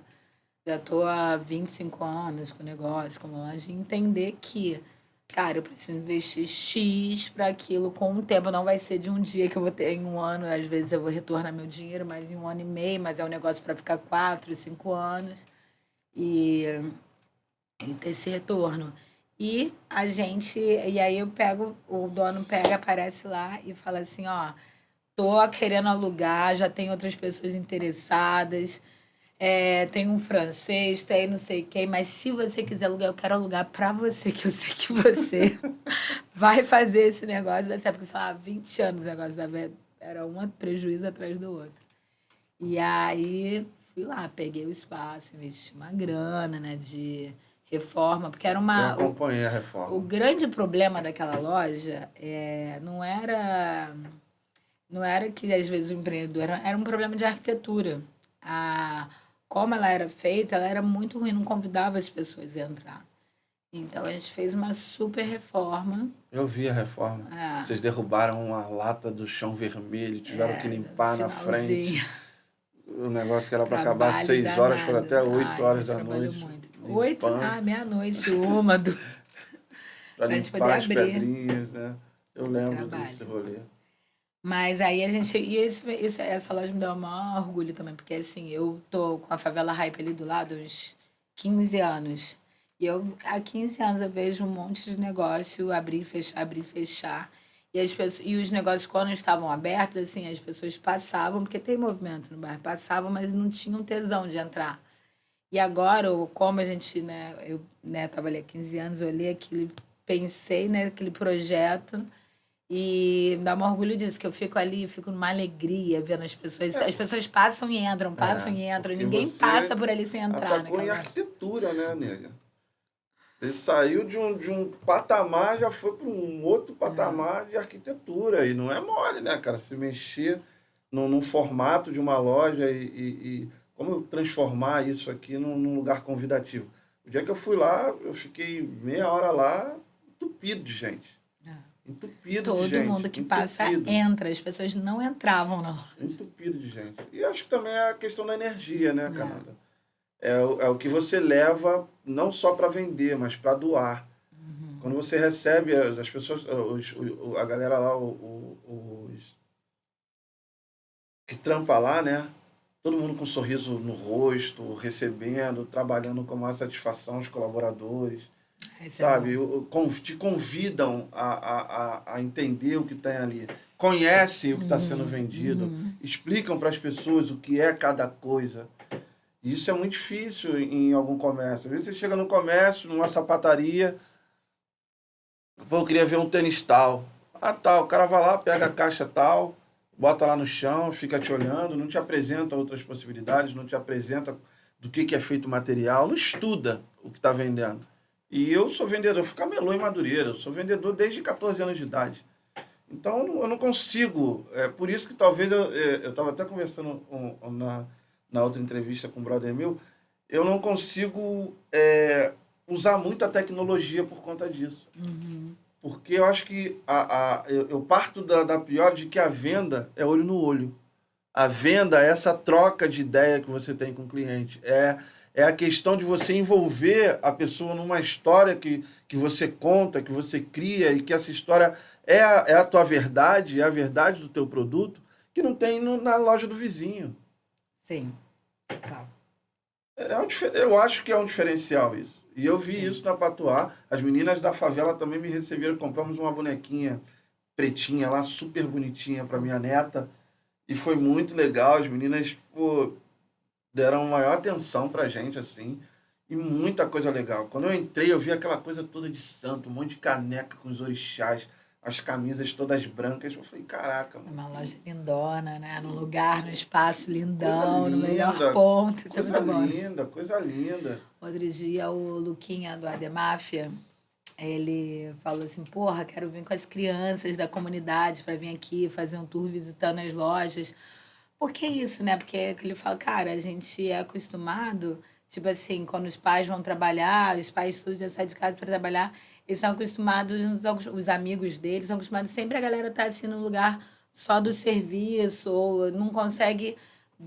Já estou há 25 anos com o negócio, com loja, e entender que, cara, eu preciso investir X para aquilo com o tempo. Não vai ser de um dia que eu vou ter em um ano, às vezes eu vou retornar meu dinheiro, mas em 1 ano e meio, mas é um negócio para ficar 4, 5 anos e ter esse retorno. E aí eu pego, o dono pega, aparece lá e fala assim, ó, tô querendo alugar, já tem outras pessoas interessadas, tem um francês, tem não sei quem, mas se você quiser alugar, eu quero alugar para você, que eu sei que você vai fazer esse negócio. Dessa época, sei lá, 20 anos o negócio era um prejuízo atrás do outro. E aí fui lá, peguei o espaço, investi uma grana, né, de reforma, porque era uma... Eu acompanhei a reforma. O grande problema daquela loja não era que, às vezes, o empreendedor... Era um problema de arquitetura. Como ela era feita, ela era muito ruim, não convidava as pessoas a entrar. Então, a gente fez uma super reforma. Eu vi a reforma. Vocês derrubaram uma lata do chão vermelho, tiveram que limpar na frente. O negócio que era para acabar às 6 horas, foi até 8 horas da noite. 8, meia-noite, para limpar as pedrinhas, né? Eu lembro desse rolê. Mas aí a gente... essa loja me deu o maior orgulho também, porque assim, eu tô com a Favela Hype ali do lado há uns 15 anos. E há 15 anos eu vejo um monte de negócio abrir e fechar. E os negócios, quando estavam abertos, assim, as pessoas passavam, porque tem movimento no bairro, passavam, mas não tinham tesão de entrar. E agora, como a gente, né, eu estava ali há 15 anos, eu olhei aquilo, pensei naquele projeto e me dá um orgulho disso, que eu fico ali, fico numa alegria vendo as pessoas. As pessoas passam e entram, ninguém passa por ali sem entrar. Atacou em arquitetura, né, nega? Ele saiu de um patamar, já foi para um outro patamar de arquitetura. E não é mole, né, cara? Se mexer num formato de uma loja e como transformar isso aqui num lugar convidativo. O dia que eu fui lá, eu fiquei meia hora lá, entupido de gente. Entupido de gente. Todo mundo que passa entra. As pessoas não entravam, não. Entupido de gente. E acho que também é a questão da energia, né, Canada? É o que você leva não só para vender, mas para doar. Quando você recebe as pessoas, a galera lá, os que trampa lá, né? Todo mundo com um sorriso no rosto, recebendo, trabalhando com maior satisfação, os colaboradores. Sabe? Te convidam a entender o que tem ali. Conhecem o que está sendo vendido. Explicam para as pessoas o que é cada coisa. E isso é muito difícil em algum comércio. Às vezes você chega no comércio, numa sapataria, eu queria ver um tênis tal. Tal. O cara vai lá, pega a caixa tal, bota lá no chão, fica te olhando, não te apresenta outras possibilidades, não te apresenta do que é feito o material, não estuda o que está vendendo. E eu sou vendedor, eu fico camelô em Madureira, eu sou vendedor desde 14 anos de idade. Então eu não consigo, por isso que talvez eu estava até conversando na outra entrevista com o brother meu, eu não consigo usar muita tecnologia por conta disso. Porque eu acho que eu parto da pior de que a venda é olho no olho. A venda é essa troca de ideia que você tem com o cliente. É a questão de você envolver a pessoa numa história que você conta, que você cria, e que essa história é a tua verdade, é a verdade do teu produto, que não tem na loja do vizinho. Sim. Tá. Eu acho que é um diferencial isso. E eu vi isso na Patuá. As meninas da favela também me receberam, compramos uma bonequinha pretinha lá, super bonitinha para minha neta. E foi muito legal, as meninas, pô, deram maior atenção pra gente, assim, e muita coisa legal. Quando eu entrei, eu vi aquela coisa toda de santo, um monte de caneca com os orixás, as camisas todas brancas. Eu falei, caraca, mano, Uma loja lindona, né? Num lugar, num espaço coisa lindão, no melhor linda, ponto. Isso é coisa muito bom, né? linda, coisa linda. Outro dia, o Luquinha do Ademáfia, ele falou assim, porra, quero vir com as crianças da comunidade para vir aqui fazer um tour visitando as lojas. Por que isso, né? Porque ele fala, cara, a gente é acostumado, tipo assim, quando os pais vão trabalhar, os pais todos já saem de casa para trabalhar, eles são acostumados, os amigos deles são acostumados, sempre a galera tá assim no lugar só do serviço, ou não consegue,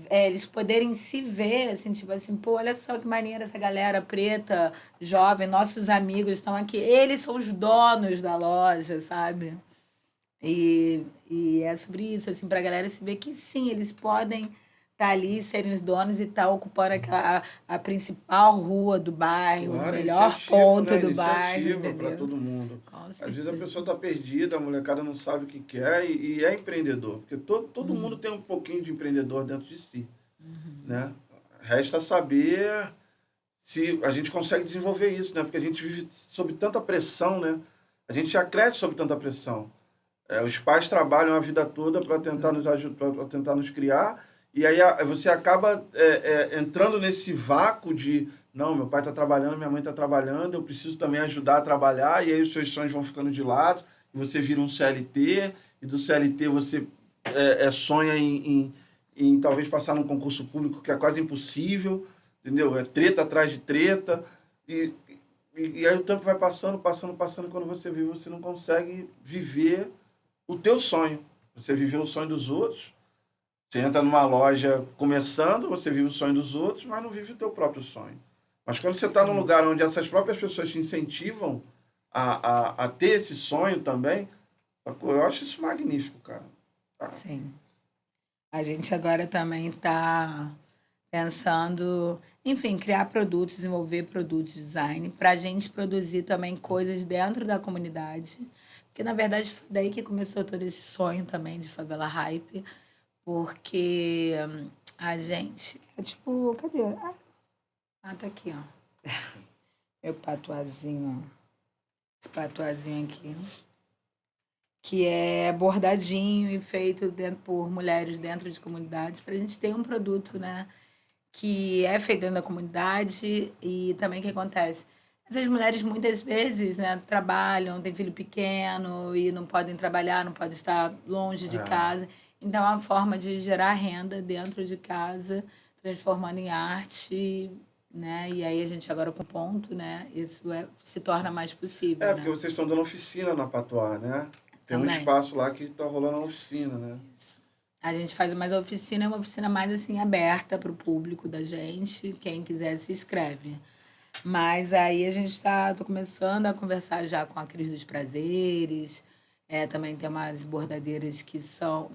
eles poderem se ver, assim, tipo assim, pô, olha só que maneira essa galera preta, jovem, nossos amigos estão aqui, eles são os donos da loja, sabe? E é sobre isso, assim, para a galera se ver que sim, eles podem estar ali, serem os donos e estar ocupando a principal rua do bairro, o Claro, melhor incentivo, ponto né? do bairro, Iniciativa para entendeu? todo mundo. Com Às vezes a certeza. pessoa está perdida, a molecada não sabe o que quer e é empreendedor, porque todo mundo tem um pouquinho de empreendedor dentro de si, né? Resta saber se a gente consegue desenvolver isso, né? Porque a gente vive sob tanta pressão, né? A gente já cresce sob tanta pressão. Os pais trabalham a vida toda para tentar nos ajudar, para tentar nos criar, e aí você acaba entrando nesse vácuo de não, meu pai está trabalhando, minha mãe está trabalhando, eu preciso também ajudar a trabalhar, e aí os seus sonhos vão ficando de lado, e você vira um CLT, e do CLT você sonha em talvez passar num concurso público que é quase impossível, entendeu? É treta atrás de treta, e aí o tempo vai passando, passando, passando, e quando você vive, você não consegue viver o teu sonho. Você viveu o sonho dos outros. Você entra numa loja começando, você vive o sonho dos outros, mas não vive o teu próprio sonho. Mas quando você está num Sim, lugar onde essas próprias pessoas te incentivam a ter esse sonho também, sacou? Eu acho isso magnífico, cara. Tá? sim. A gente agora também está pensando, enfim, criar produtos, desenvolver produtos, design, para a gente produzir também coisas dentro da comunidade. Porque, na verdade, foi daí que começou todo esse sonho também de Favela Hype, porque a gente. É tipo, cadê? Tá aqui, ó. Meu patuazinho, ó. Esse patuazinho aqui, que é bordadinho e feito por mulheres dentro de comunidades, para a gente ter um produto, né, que é feito dentro da comunidade e também o que acontece? Essas mulheres muitas vezes, né, trabalham, têm filho pequeno e não podem trabalhar, não podem estar longe de É, casa. Então, é uma forma de gerar renda dentro de casa, transformando em arte, né? E aí a gente agora com ponto, né? Isso se torna mais possível, porque né? vocês estão dando oficina na Patois, né? Tem um Também. espaço lá que está rolando uma oficina, né? A gente faz mais a oficina, é uma oficina mais assim aberta para o público da gente. Quem quiser se inscreve. Mas aí a gente tô começando a conversar já com a Cris dos Prazeres. Também tem umas bordadeiras que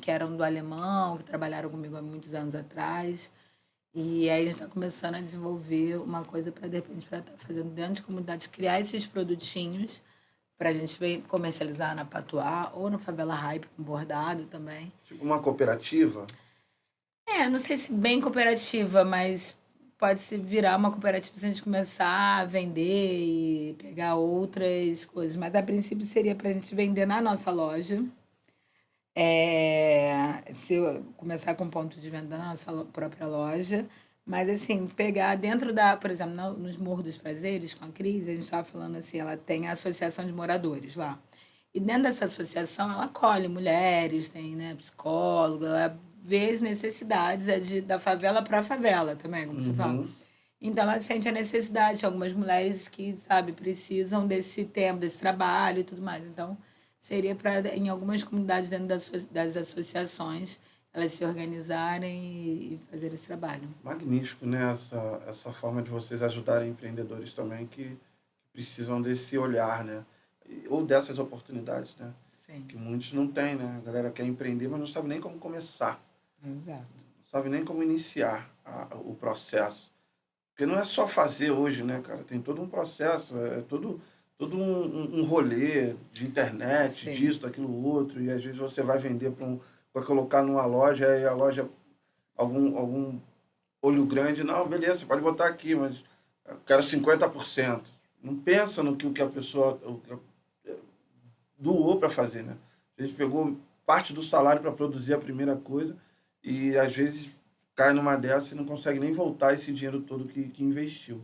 eram do alemão, que trabalharam comigo há muitos anos atrás. E aí a gente está começando a desenvolver uma coisa para, de repente, para estar fazendo dentro de comunidades, criar esses produtinhos para a gente comercializar na Patuá ou no Favela Hype com bordado também. Tipo uma cooperativa. Não sei se bem cooperativa, mas pode se virar uma cooperativa se a gente começar a vender e pegar outras coisas. Mas a princípio seria para a gente vender na nossa loja. Se eu começar com ponto de venda na nossa própria loja. Mas assim, pegar dentro por exemplo, nos Morro dos Prazeres, com a Cris, a gente estava falando assim, ela tem a associação de moradores lá. E dentro dessa associação, ela acolhe mulheres, tem, né, psicóloga, ela vê as necessidades da favela para a favela também, como você fala. Uhum. Então, ela sente a necessidade. Algumas mulheres que, sabe, precisam desse tempo, desse trabalho e tudo mais. Então, seria para, em algumas comunidades dentro das associações, elas se organizarem e fazer esse trabalho. Magnífico, né? Essa forma de vocês ajudarem empreendedores também que precisam desse olhar, né? Ou dessas oportunidades, né? Sim, Que muitos não têm, né? A galera quer empreender, mas não sabe nem como começar. exato. Não sabe nem como iniciar o processo. Porque não é só fazer hoje, né, cara? Tem todo um processo, todo um rolê de internet, Sim. disso, daquilo, outro, e às vezes você vai vender para colocar numa loja, e a loja, algum olho grande, não, beleza, você pode botar aqui, mas eu quero 50%. Não pensa no que a pessoa doou para fazer, né? A gente pegou parte do salário para produzir a primeira coisa e às vezes cai numa dessa e não consegue nem voltar esse dinheiro todo que investiu.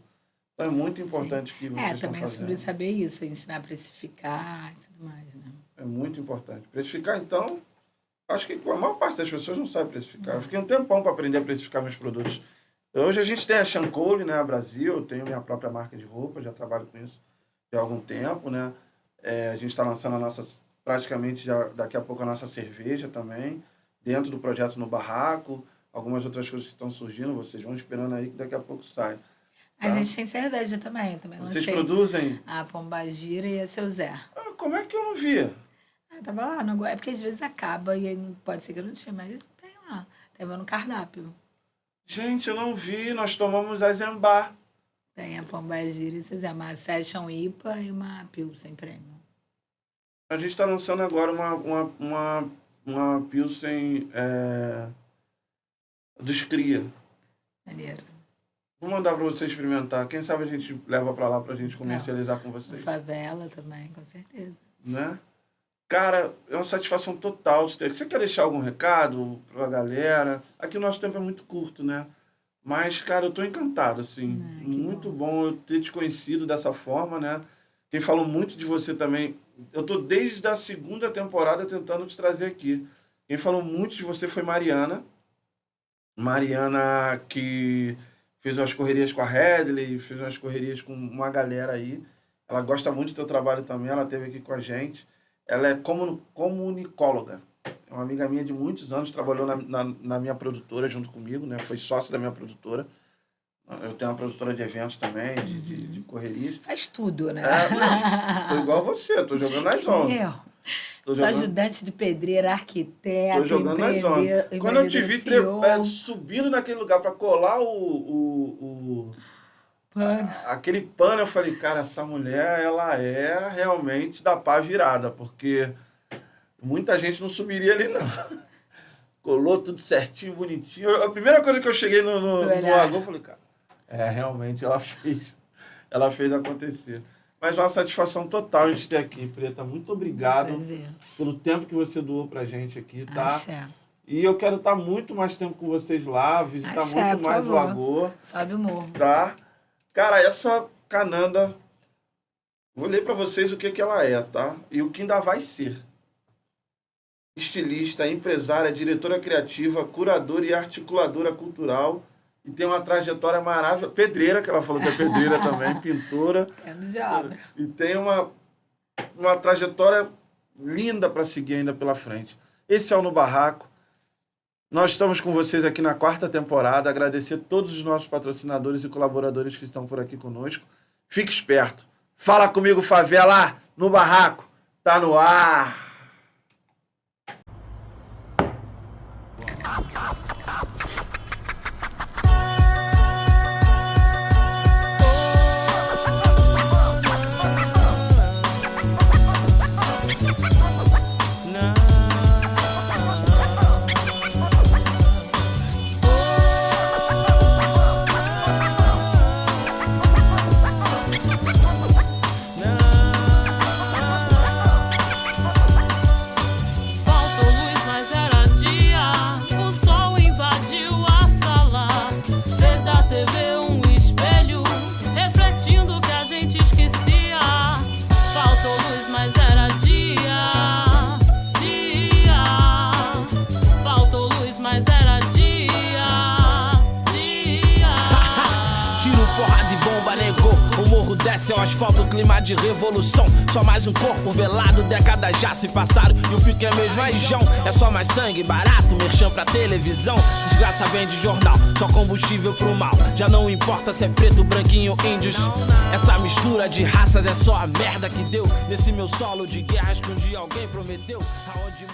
Então é muito importante que vocês estão também fazendo. sobre saber isso, ensinar a precificar e tudo mais, né? É muito importante. Precificar, então, acho que a maior parte das pessoas não sabe precificar. Eu fiquei um tempão para aprender a precificar meus produtos. Hoje a gente tem a Chancole, né, Brasil, eu tenho minha própria marca de roupa, já trabalho com isso há algum tempo, né? A gente está lançando praticamente daqui a pouco a nossa cerveja também, dentro do projeto No Barraco, algumas outras coisas que estão surgindo, vocês vão esperando aí que daqui a pouco sai. A gente tem cerveja também Vocês lancei produzem? a Pombagira e a Seu Zé. Como é que eu não via? Tava lá, não, é porque às vezes acaba e aí pode ser que eu não tinha, mas tem lá, tava no cardápio. Gente, eu não vi, nós tomamos a Zembar. Tem a Pombagira e a Seu Zé, uma Session IPA e uma Pilsen Premium. A gente está lançando agora uma Pilsen dos Cria. Maneiro. Vou mandar para você experimentar. Quem sabe a gente leva para lá para a gente comercializar com No vocês. Favela também, com certeza. Né? Cara, é uma satisfação total de ter. Você quer deixar algum recado para a galera? Aqui o nosso tempo é muito curto, né? Mas, cara, eu tô encantado, assim. Muito bom eu ter te conhecido dessa forma, né? Quem falou muito de você também. Eu tô desde a 2ª temporada tentando te trazer aqui. Quem falou muito de você foi Mariana. Mariana que fez umas correrias com a Headley, fez umas correrias com uma galera aí. Ela gosta muito do teu trabalho também, ela esteve aqui com a gente. Ela é comunicóloga. É uma amiga minha de muitos anos, trabalhou na minha produtora junto comigo, né? Foi sócia da minha produtora. Eu tenho uma produtora de eventos também, de correrias. Faz tudo, né? Tô igual você, tô jogando nas ondas. Sou ajudante de pedreiro, arquiteto, tô jogando nas ondas. Quando eu te vi subindo naquele lugar para colar aquele pano, eu falei, cara, essa mulher, ela é realmente da pá virada, porque muita gente não subiria ali, não. Colou tudo certinho, bonitinho. A primeira coisa que eu cheguei no Lagoa, eu falei, cara, realmente ela fez acontecer. Mas uma satisfação total a gente ter aqui, Preta. Muito obrigado pelo tempo que você doou pra gente aqui, tá? Axé. E eu quero estar muito mais tempo com vocês lá, visitar muito mais o Lagoa. Sobe o morro. Tá? Cara, essa Cananda, vou ler pra vocês o que ela é, tá? E o que ainda vai ser. Estilista, empresária, diretora criativa, curadora e articuladora cultural. E tem uma trajetória maravilhosa. Pedreira, que ela falou que é pedreira também, pintora. É de obra. E tem uma trajetória linda para seguir ainda pela frente. Esse é o No Barraco. Nós estamos com vocês aqui na 4ª temporada. Agradecer todos os nossos patrocinadores e colaboradores que estão por aqui conosco. Fique esperto. Fala comigo, favela, No Barraco. Tá no ar. É o asfalto, clima de revolução. Só mais um corpo velado, décadas já se passaram e o pique é a mesma região. É só mais sangue, barato, merchan pra televisão. Desgraça vem de jornal, só combustível pro mal. Já não importa se é preto, branquinho, índios. Essa mistura de raças é só a merda que deu nesse meu solo de guerras que um dia alguém prometeu. Aonde